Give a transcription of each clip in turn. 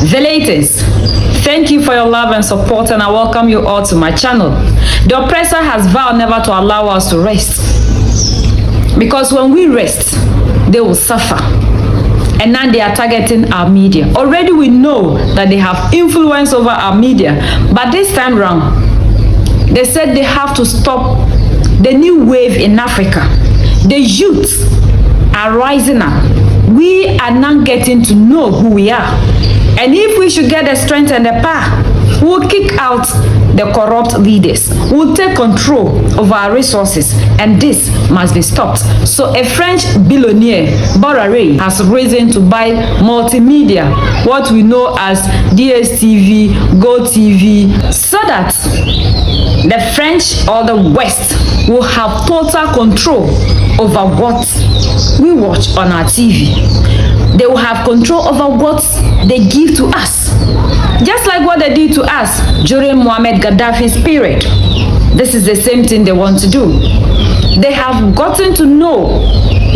The latest. Thank you for your love and support, and I welcome you all to my channel. The oppressor has vowed never to allow us to rest. Because when we rest, they will suffer. And now they are targeting our media. Already we know that they have influence over our media. But this time round, they said they have to stop the new wave in Africa. The youth are rising up. We are now getting to know who we are. And if we should get the strength and the power, we'll kick out the corrupt leaders. We'll take control of our resources, and this must be stopped. So a French billionaire, Billionaire, has risen to buy multimedia, what we know as DSTV, GoTV, so that the French or the West will have total control over what we watch on our TV. They will have control over what they give to us. Just like what they did to us during Muammar Gaddafi's period. This is the same thing they want to do. They have gotten to know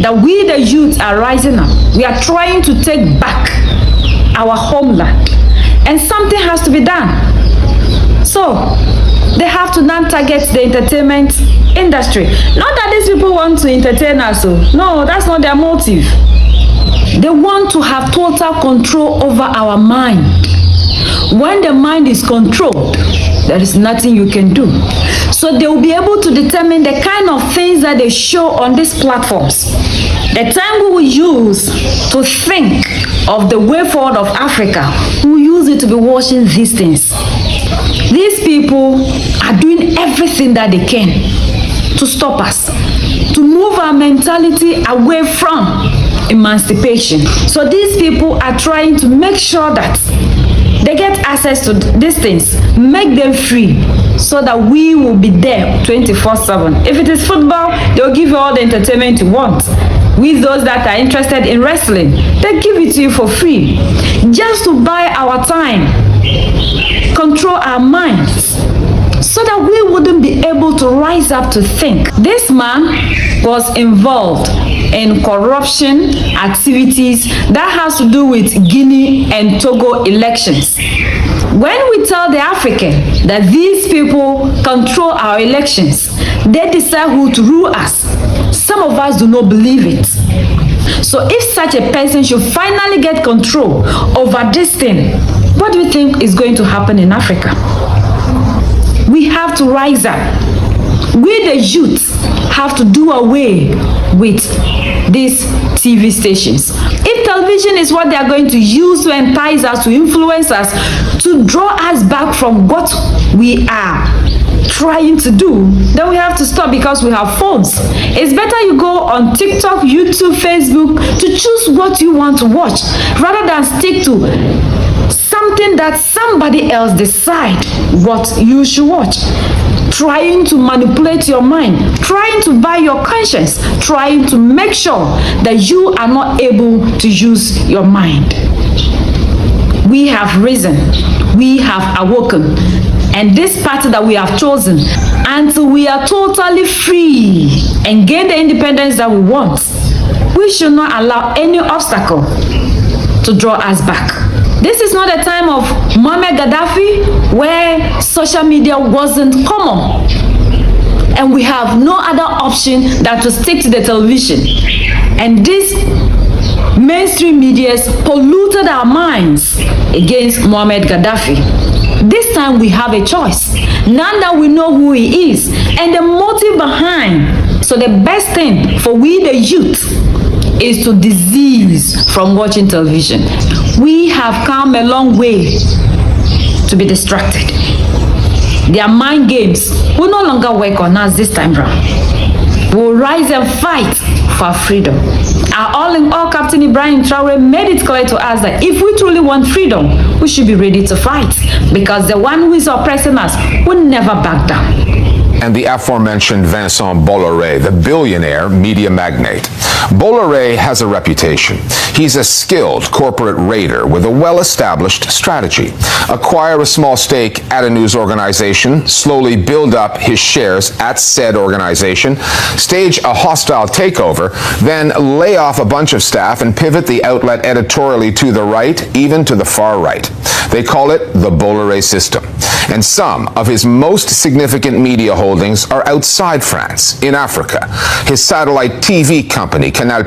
that we the youth are rising up. We are trying to take back our homeland. And something has to be done. So, they have to now target the entertainment industry. Not that these people want to entertain us. No, that's not their motive. They want to have total control over our mind. When the mind is controlled, there is nothing you can do. So they will be able to determine the kind of things that they show on these platforms. The time we will use to think of the way forward of Africa, we will use it to be watching these things. These people are doing everything that they can to stop us, to move our mentality away from emancipation. So these people are trying to make sure that they get access to these things, make them free, so that we will be there 24/7. If it is football, they'll give you all the entertainment you want. With those that are interested in wrestling, they give it to you for free, just to buy our time, control our minds, so that we wouldn't be able to rise up to think. This man was involved in corruption activities that has to do with Guinea and Togo elections. When we tell the African that these people control our elections, they decide who to rule us, some of us do not believe it. So if such a person should finally get control over this thing, what do you think is going to happen in Africa? We have to rise up. We the youth have to do away with these TV stations. If television is what they are going to use to entice us, to influence us, to draw us back from what we are trying to do, then we have to stop, because we have phones. It's better you go on TikTok, YouTube, Facebook to choose what you want to watch, rather than stick to something that somebody else decide what you should watch. Trying to manipulate your mind, trying to buy your conscience, trying to make sure that you are not able to use your mind. We have risen, we have awoken, and this path that we have chosen, until we are totally free and gain the independence that we want, we should not allow any obstacle to draw us back. This is not a time of Muammar Gaddafi, where social media wasn't common, and we have no other option than to stick to the television. And this mainstream media polluted our minds against Muammar Gaddafi. This time we have a choice. Now that we know who he is and the motive behind, so the best thing for we the youth is to disease from watching television. We have come a long way to be distracted. Their mind games will no longer work on us this time round. We will rise and fight for freedom. Our all-in-all Captain Ibrahim Traore made it clear to us that if we truly want freedom, we should be ready to fight, because the one who is oppressing us will never back down. And the aforementioned Vincent Bolloré, the billionaire media magnate. Bolloré has a reputation. He's a skilled corporate raider with a well-established strategy. Acquire a small stake at a news organization, slowly build up his shares at said organization, stage a hostile takeover, then lay off off a bunch of staff and pivot the outlet editorially to the right, even to the far right. They call it the Bolloré system. And some of his most significant media holdings are outside France, in Africa. His satellite TV company, Canal+,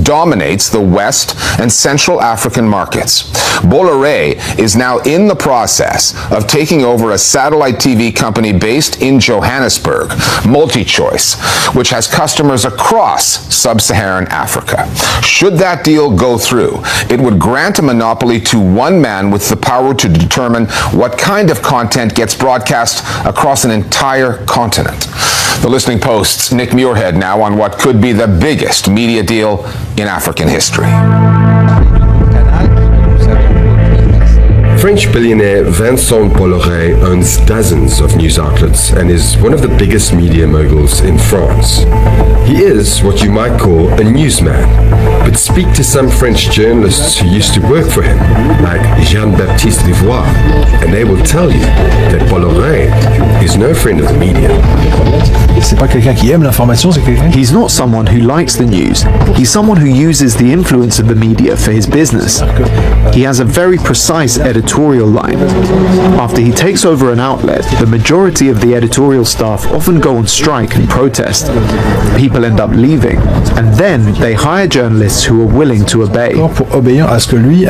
dominates the West and Central African markets. Bolloré is now in the process of taking over a satellite TV company based in Johannesburg, MultiChoice, which has customers across sub-Saharan Africa. Should that deal go through, it would grant a monopoly to one man with the power to determine what kind of content gets broadcast across an entire continent. The Listening Post's Nick Muirhead now on what could be the biggest media deal in African history. French billionaire Vincent Bolloré owns dozens of news outlets and is one of the biggest media moguls in France. He is what you might call a newsman, but speak to some French journalists who used to work for him, like Jean-Baptiste Livois, and they will tell you that Bolloré is no friend of the media. C'est pas quelqu'un qui aime l'information, c'est quelqu'un. He's not someone who likes the news. He's someone who uses the influence of the media for his business. He has a very precise editorial line. After he takes over an outlet, the majority of the editorial staff often go on strike and protest. People end up leaving, and then they hire journalists who are willing to obey. Pour obéir à ce que lui